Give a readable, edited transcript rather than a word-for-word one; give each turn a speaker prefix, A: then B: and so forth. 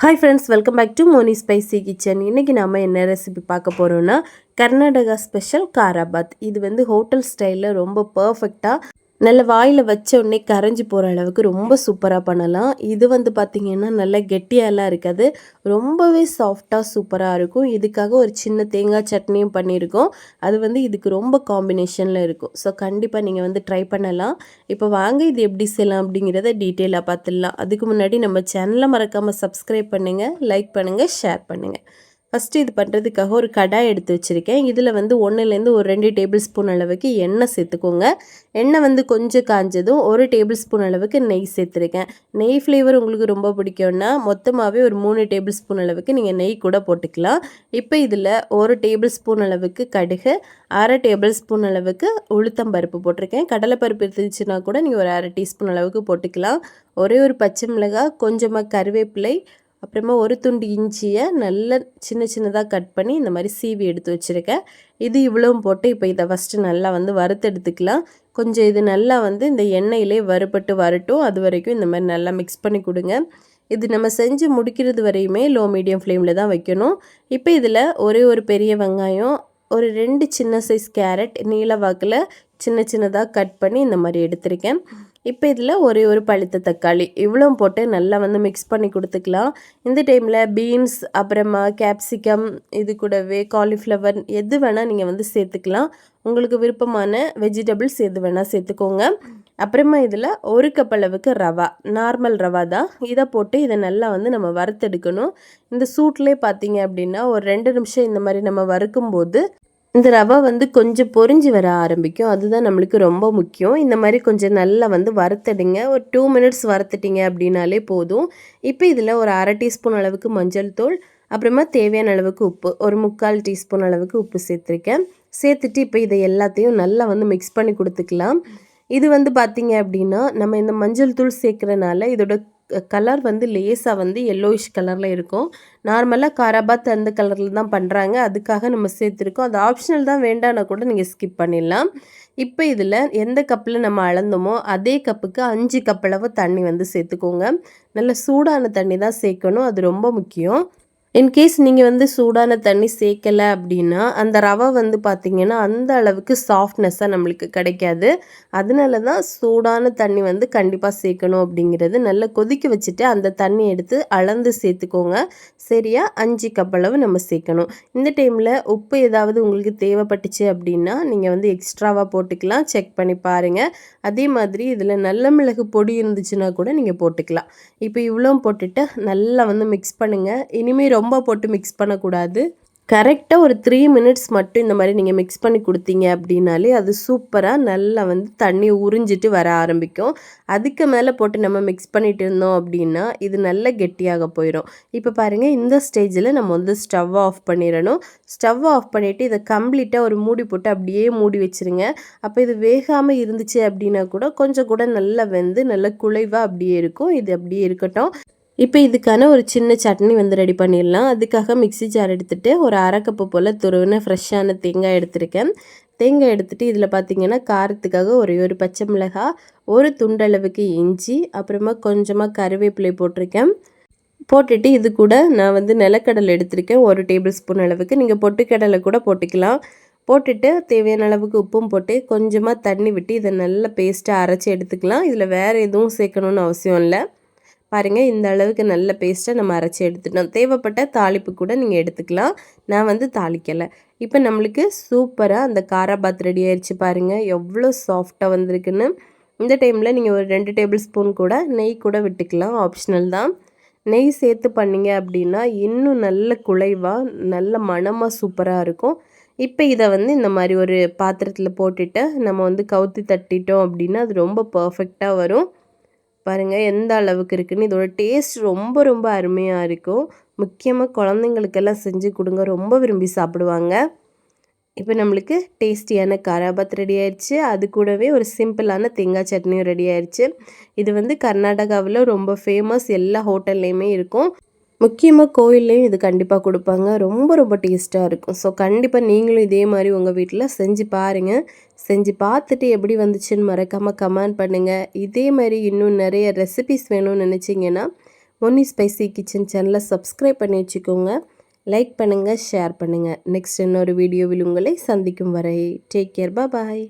A: Hi friends, welcome back to Moni spicy kitchen. இன்றைக்கி நம்ம என்ன ரெசிபி பார்க்க போகிறோன்னா கர்நாடகா ஸ்பெஷல் காராபாத். இது வந்து ஹோட்டல் ஸ்டைலில் ரொம்ப பர்ஃபெக்டாக நல்ல வாயில் வச்ச உடனே கரைஞ்சி போகிற அளவுக்கு ரொம்ப சூப்பராக பண்ணலாம். இது வந்து பார்த்திங்கன்னா நல்ல கெட்டியாலாம் இருக்காது, ரொம்பவே சாஃப்டாக சூப்பராக இருக்கும். இதுக்காக ஒரு சின்ன தேங்காய் சட்னியும் பண்ணியிருக்கோம். அது வந்து இதுக்கு ரொம்ப காம்பினேஷனில் இருக்கும். ஸோ கண்டிப்பாக நீங்கள் வந்து ட்ரை பண்ணலாம். இப்போ வாங்க இது எப்படி செய்யலாம் அப்படிங்கிறத டீட்டெயிலாக பார்த்துடலாம். அதுக்கு முன்னாடி நம்ம சேனலை மறக்காமல் சப்ஸ்கிரைப் பண்ணுங்கள், லைக் பண்ணுங்கள், ஷேர் பண்ணுங்கள். ஃபஸ்ட்டு இது பண்ணுறதுக்காக ஒரு கடாய் எடுத்து வச்சுருக்கேன். இதில் வந்து 1லேருந்து ஒரு 2 டேபிள் ஸ்பூன் அளவுக்கு எண்ணெய் சேர்த்துக்கோங்க. எண்ணெய் வந்து கொஞ்சம் காஞ்சதும் 1 டேபிள் ஸ்பூன் அளவுக்கு நெய் சேர்த்துருக்கேன். நெய் ஃப்ளேவர் உங்களுக்கு ரொம்ப பிடிக்கும்னா மொத்தமாகவே ஒரு 3 டேபிள் ஸ்பூன் அளவுக்கு நீங்கள் நெய் கூட போட்டுக்கலாம். இப்போ இதில் 1 டேபிள் ஸ்பூன் அளவுக்கு கடுகு, 1/2 டேபிள் ஸ்பூன் அளவுக்கு உளுத்தம் பருப்பு போட்டிருக்கேன். கடலைப்பருப்பு இருந்துச்சுன்னா கூட நீங்கள் ஒரு 1/2 டீஸ்பூன் அளவுக்கு போட்டுக்கலாம். ஒரே ஒரு பச்சை மிளகாய், கொஞ்சமாக கருவேப்பிலை, அப்புறமா ஒரு துண்டு இஞ்சியை நல்ல சின்ன சின்னதாக கட் பண்ணி இந்த மாதிரி சீவி எடுத்து வச்சுருக்கேன். இது இவ்வளவும் போட்டு இப்போ இதை ஃபஸ்ட்டு நல்லா வந்து வறுத்தெடுத்துக்கலாம். கொஞ்சம் இது நல்லா வந்து இந்த எண்ணெயிலே வறுபட்டு வரட்டும். அது வரைக்கும் இந்த மாதிரி நல்லா மிக்ஸ் பண்ணி கொடுங்க. இது நம்ம செஞ்சு முடிக்கிறது வரையுமே லோ மீடியம் ஃப்ளேமில் தான் வைக்கணும். இப்போ இதில் ஒரே ஒரு பெரிய வெங்காயம், ஒரு 2 சின்ன சைஸ் கேரட் நீல வாக்கில் சின்ன சின்னதாக கட் பண்ணி இந்த மாதிரி எடுத்திருக்கேன். இப்போ இதில் ஒரே ஒரு பழுத்த தக்காளி இவ்வளோ போட்டு நல்லா வந்து மிக்ஸ் பண்ணி கொடுத்துக்கலாம். இந்த டைமில் பீன்ஸ், அப்புறமா கேப்சிகம், இது கூடவே காலிஃப்ளவர் எது வேணால் நீங்கள் வந்து சேர்த்துக்கலாம். உங்களுக்கு விருப்பமான வெஜிடபிள்ஸ் எது வேணால் சேர்த்துக்கோங்க. அப்புறமா இதில் 1 கப் அளவுக்கு ரவா, நார்மல் ரவா தான், இதை போட்டு இதை நல்லா வந்து நம்ம வறுத்தெடுக்கணும். இந்த சூட்லேயே பார்த்தீங்க அப்படின்னா ஒரு 2 நிமிஷம் இந்த மாதிரி நம்ம வறுக்கும்போது இந்த ரவை வந்து கொஞ்சம் பொரிஞ்சு வர ஆரம்பிக்கும். அதுதான் நம்மளுக்கு ரொம்ப முக்கியம். இந்த மாதிரி கொஞ்சம் நல்லா வந்து வறுத்தடுங்க. ஒரு 2 மினிட்ஸ் வறுத்துட்டிங்க அப்படின்னாலே போதும். இப்போ இதில் ஒரு 1/2 டீஸ்பூன் அளவுக்கு மஞ்சள் தூள், அப்புறமா தேவையான அளவுக்கு உப்பு, ஒரு 3/4 டீஸ்பூன் அளவுக்கு உப்பு சேர்த்துருக்கேன். சேர்த்துட்டு இப்போ இதை எல்லாத்தையும் நல்லா வந்து மிக்ஸ் பண்ணி கொடுத்துக்கலாம். இது வந்து பார்த்திங்க அப்படின்னா நம்ம இந்த மஞ்சள் தூள் சேர்க்குறனால இதோட கலர் வந்து லேசாக வந்து எல்லோயிஷ் கலரில் இருக்கும். நார்மலாக காராபாத் அந்த கலரில் தான் பண்ணுறாங்க, அதுக்காக நம்ம சேர்த்துருக்கோம். அது ஆப்ஷனல் தான், வேண்டான்னா கூட நீங்கள் ஸ்கிப் பண்ணிடலாம். இப்போ இதில் எந்த கப்பில் நம்ம அளந்தோமோ அதே கப்புக்கு 5 கப் அளவு தண்ணி வந்து சேர்த்துக்கோங்க. நல்ல சூடான தண்ணி தான் சேர்க்கணும், அது ரொம்ப முக்கியம். இன்கேஸ் நீங்கள் வந்து சூடான தண்ணி சேர்க்கலை அப்படின்னா அந்த ரவை வந்து பார்த்திங்கன்னா அந்த அளவுக்கு சாஃப்ட்னஸ்ஸாக நம்மளுக்கு கிடைக்காது. அதனால தான் சூடான தண்ணி வந்து கண்டிப்பாக சேர்க்கணும் அப்படிங்கிறது. நல்லா கொதிக்க வச்சுட்டு அந்த தண்ணி எடுத்து அளந்து சேர்த்துக்கோங்க. சரியா 5 கப் அளவு நம்ம சேர்க்கணும். இந்த டைமில் உப்பு ஏதாவது உங்களுக்கு தேவைப்பட்டுச்சு அப்படின்னா நீங்கள் வந்து எக்ஸ்ட்ராவாக போட்டுக்கலாம், செக் பண்ணி பாருங்கள். அதே மாதிரி இதில் நல்ல மிளகு பொடி இருந்துச்சுன்னா கூட நீங்கள் போட்டுக்கலாம். இப்போ இவ்வளோ போட்டுட்டு நல்லா வந்து மிக்ஸ் பண்ணுங்கள். இனிமேல் ரொம்ப போட்டு மிக்ஸ் பண்ணக்கூடாது. கரெக்டாக ஒரு 3 மினிட்ஸ் மட்டும் இந்த மாதிரி நீங்கள் மிக்ஸ் பண்ணி கொடுத்தீங்க அப்படின்னாலே அது சூப்பராக நல்லா வந்து தண்ணி உறிஞ்சிட்டு வர ஆரம்பிக்கும். அதுக்கு மேலே போட்டு நம்ம மிக்ஸ் பண்ணிட்டு இருந்தோம் அப்படின்னா இது நல்லா கெட்டியாக போயிடும். இப்போ பாருங்கள், இந்த ஸ்டேஜில் நம்ம வந்து ஸ்டவ் ஆஃப் பண்ணிடணும். ஸ்டவ் ஆஃப் பண்ணிவிட்டு இதை கம்ப்ளீட்டாக ஒரு மூடி போட்டு அப்படியே மூடி வச்சுருங்க. அப்போ இது வேகாமல் இருந்துச்சு அப்படின்னா கூட கொஞ்சம் கூட நல்லா வெந்து நல்லா குழைவாக அப்படியே இருக்கும். இது அப்படியே இருக்கட்டும். இப்போ இதுக்கான ஒரு சின்ன சட்னி வந்து ரெடி பண்ணிடலாம். அதுக்காக மிக்ஸி ஜார் எடுத்துகிட்டு ஒரு 1/2 கப்பு போல் துருவின ஃப்ரெஷ்ஷான தேங்காய் எடுத்திருக்கேன். தேங்காய் எடுத்துகிட்டு இதில் பார்த்திங்கன்னா காரத்துக்காக ஒரே ஒரு பச்சை மிளகாய், ஒரு துண்டளவுக்கு இஞ்சி, அப்புறமா கொஞ்சமாக கருவேப்பிலை போட்டிருக்கேன். போட்டுட்டு இது கூட நான் வந்து நிலக்கடலை எடுத்திருக்கேன் 1 டேபிள் ஸ்பூன் அளவுக்கு. நீங்கள் பொட்டுக்கடலை கூட போட்டுக்கலாம். போட்டுட்டு தேவையான அளவுக்கு உப்பும் போட்டு கொஞ்சமாக தண்ணி விட்டு இதை நல்லா பேஸ்ட்டாக அரைச்சி எடுத்துக்கலாம். இதில் வேறு எதுவும் சேர்க்கணுன்னு அவசியம் இல்லை. பாருங்கள், இந்த அளவுக்கு நல்ல பேஸ்ட்டை நம்ம அரைச்சி எடுத்துட்டோம். தேவைப்பட்ட தாளிப்பு கூட நீங்கள் எடுத்துக்கலாம். நான் வந்து தாளிக்கலை. இப்போ நம்மளுக்கு சூப்பராக அந்த காராபாத் ரெடி ஆயிடுச்சு. பாருங்கள் எவ்வளோ சாஃப்டாக வந்திருக்குன்னு. இந்த டைமில் நீங்கள் ஒரு 2 டேபிள் ஸ்பூன் கூட நெய் கூட விட்டுக்கலாம், ஆப்ஷனல் தான். நெய் சேர்த்து பண்ணிங்க அப்படின்னா இன்னும் நல்ல குழைவாக நல்ல மணமாக சூப்பராக இருக்கும். இப்போ இதை வந்து இந்த மாதிரி ஒரு பாத்திரத்தில் போட்டுட்டு நம்ம வந்து கவுத்தி தட்டிட்டோம் அப்படின்னா அது ரொம்ப பர்ஃபெக்டாக வரும். பாருங்கள் எந்த அளவுக்கு இருக்குன்னு. இதோட டேஸ்ட் ரொம்ப ரொம்ப அருமையாக இருக்கும். முக்கியமாக குழந்தைங்களுக்கெல்லாம் செஞ்சு கொடுங்க, ரொம்ப விரும்பி சாப்பிடுவாங்க. இப்போ நம்மளுக்கு டேஸ்டியான காராபாத் ரெடி ஆயிடுச்சு. அது கூடவே ஒரு சிம்பிளான தேங்காய் சட்னியும் ரெடி ஆயிடுச்சு. இது வந்து கர்நாடகாவில் ரொம்ப ஃபேமஸ், எல்லா ஹோட்டல்லையுமே இருக்கும். முக்கியமாக கோயில்லையும் இது கண்டிப்பாக கொடுப்பாங்க. ரொம்ப ரொம்ப டேஸ்ட்டாக இருக்கும். ஸோ கண்டிப்பாக நீங்களும் இதே மாதிரி உங்கள் வீட்டில் செஞ்சு பாருங்கள். செஞ்சு பார்த்துட்டு எப்படி வந்துச்சுன்னு மறக்காமல் கமெண்ட் பண்ணுங்கள். இதே மாதிரி இன்னும் நிறைய ரெசிபிஸ் வேணும்னு நினச்சிங்கன்னா மோனி ஸ்பைசி கிச்சன் சேனலை சப்ஸ்கிரைப் பண்ணி வச்சுக்கோங்க. லைக் பண்ணுங்கள், ஷேர் பண்ணுங்கள். நெக்ஸ்ட் இன்னொரு வீடியோவில் உங்களை சந்திக்கும் வரை டேக் கேர், பாய்.